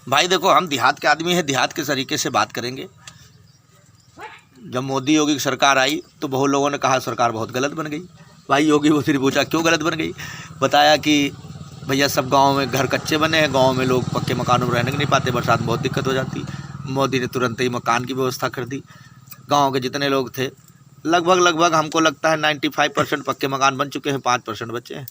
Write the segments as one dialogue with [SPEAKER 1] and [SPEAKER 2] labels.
[SPEAKER 1] भाई देखो, हम देहात के आदमी हैं, देहात के तरीके से बात करेंगे। जब मोदी योगी की सरकार आई तो बहुत लोगों ने कहा सरकार बहुत गलत बन गई। भाई योगी वो फिर पूछा क्यों गलत बन गई, बताया कि भैया सब गांव में घर कच्चे बने हैं, गांव में लोग पक्के मकानों में रहने नहीं पाते, बरसात में बहुत दिक्कत हो जाती। मोदी ने तुरंत ही मकान की व्यवस्था कर दी। गाँव के जितने लोग थे लगभग हमको लगता है 95% पक्के मकान बन चुके हैं, 5% बचे हैं।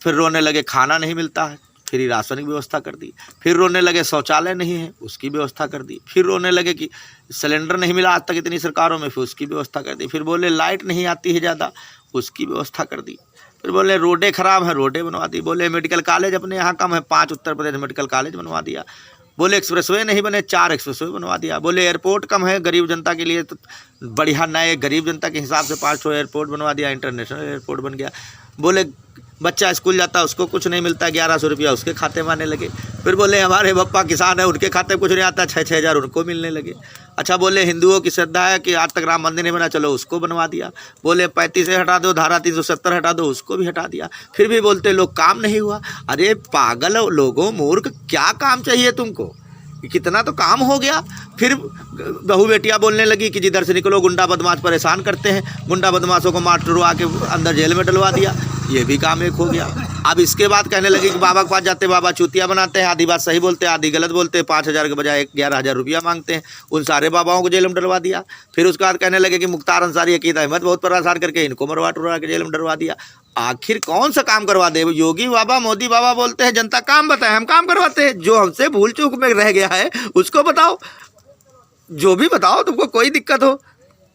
[SPEAKER 1] फिर रोने लगे खाना नहीं मिलता है, फिर राशन की व्यवस्था कर दी। फिर रोने लगे शौचालय नहीं है, उसकी व्यवस्था कर दी। फिर रोने लगे कि सिलेंडर नहीं मिला आज तक इतनी सरकारों में, फिर उसकी व्यवस्था कर दी। फिर बोले लाइट नहीं आती है ज़्यादा, उसकी व्यवस्था कर दी। फिर बोले रोडें ख़राब हैं, रोडें बनवा दी। बोले मेडिकल कॉलेज अपने यहाँ कम है, 5 उत्तर प्रदेश मेडिकल कॉलेज बनवा दिया। बोले एक्सप्रेसवे नहीं बने, 4 एक्सप्रेसवे बनवा दिया। बोले एयरपोर्ट कम है गरीब जनता के लिए, तो बढ़िया नए गरीब जनता के हिसाब से 5 एयरपोर्ट बनवा दिया, इंटरनेशनल एयरपोर्ट बन गया। बोले बच्चा स्कूल जाता है उसको कुछ नहीं मिलता, 1100 रुपया उसके खाते में आने लगे। फिर बोले हमारे पप्पा किसान है, उनके खाते में कुछ नहीं आता, 6-6 हज़ार उनको मिलने लगे। अच्छा बोले हिंदुओं की श्रद्धा है कि आज तक राम मंदिर नहीं बना, चलो उसको बनवा दिया। बोले 35 से हटा दो, धारा 370 हटा दो, उसको भी हटा दिया। फिर भी बोलते लोग काम नहीं हुआ। अरे पागल लोगों, मूर्ख, क्या काम चाहिए तुमको, कितना तो काम हो गया। फिर बहू बेटियाँ बोलने लगी कि जिधर से निकलो गुंडा बदमाश परेशान करते हैं, गुंडा बदमाशों को मार टुरवा के अंदर जेल में डलवा दिया, ये भी काम एक हो गया। अब इसके बाद कहने लगे कि बाबा के पास जाते बाबा चूतिया बनाते हैं, आधी बात सही बोलते हैं आधी गलत बोलते हैं, 5,000 के बजाय 11,000 रुपया मांगते हैं, उन सारे बाबाओं को जेल में डलवा दिया। फिर उसके बाद कहने लगे कि मुख्तार अंसारी अकीद अहमद बहुत परेशान करके इनको मरवा टुरवा के जेल में डलवा दिया। आखिर कौन सा काम करवा दे? योगी बाबा मोदी बाबा बोलते हैं जनता काम बताए, हम काम करवाते हैं। जो हमसे भूल चूक में रह गया है उसको बताओ, जो भी बताओ, तुमको कोई दिक्कत हो।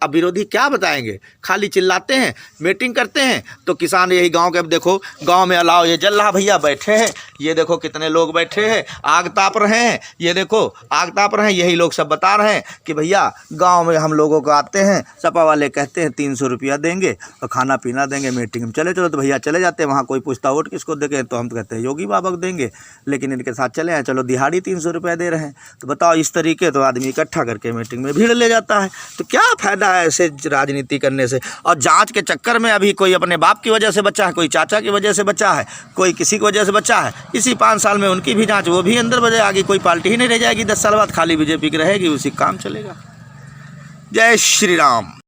[SPEAKER 1] अब विरोधी क्या बताएंगे, खाली चिल्लाते हैं, मीटिंग करते हैं। तो किसान यही गांव के, अब देखो गांव में अलाव ये जल रहा भैया, बैठे हैं, ये देखो कितने लोग बैठे हैं, आग ताप रहे हैं, ये देखो आग ताप रहे हैं। यही लोग सब बता रहे हैं कि भैया गांव में हम लोगों को आते हैं, सपा वाले कहते हैं 300 रुपया देंगे और खाना पीना देंगे, मीटिंग में चले चलो, तो भैया चले जाते हैं। वहाँ कोई पूछता वोट किसको देंगे, तो हम तो कहते हैं योगी बाबा को देंगे, लेकिन इनके साथ चले हैं, चलो दिहाड़ी 300 रुपया दे रहे हैं। तो बताओ, इस तरीके तो आदमी इकट्ठा करके मीटिंग में भीड़ ले जाता है। तो क्या फ़ायदा ऐसे राजनीति करने से? और जांच के चक्कर में अभी कोई अपने बाप की वजह से बचा है, कोई चाचा की वजह से बचा है, कोई किसी की वजह से बचा है। इसी 5 साल में उनकी भी जांच, वो भी अंदर बजे आगे, कोई पार्टी ही नहीं रह जाएगी। 10 साल बाद खाली बीजेपी की रहेगी, उसी काम चलेगा। जय श्री राम।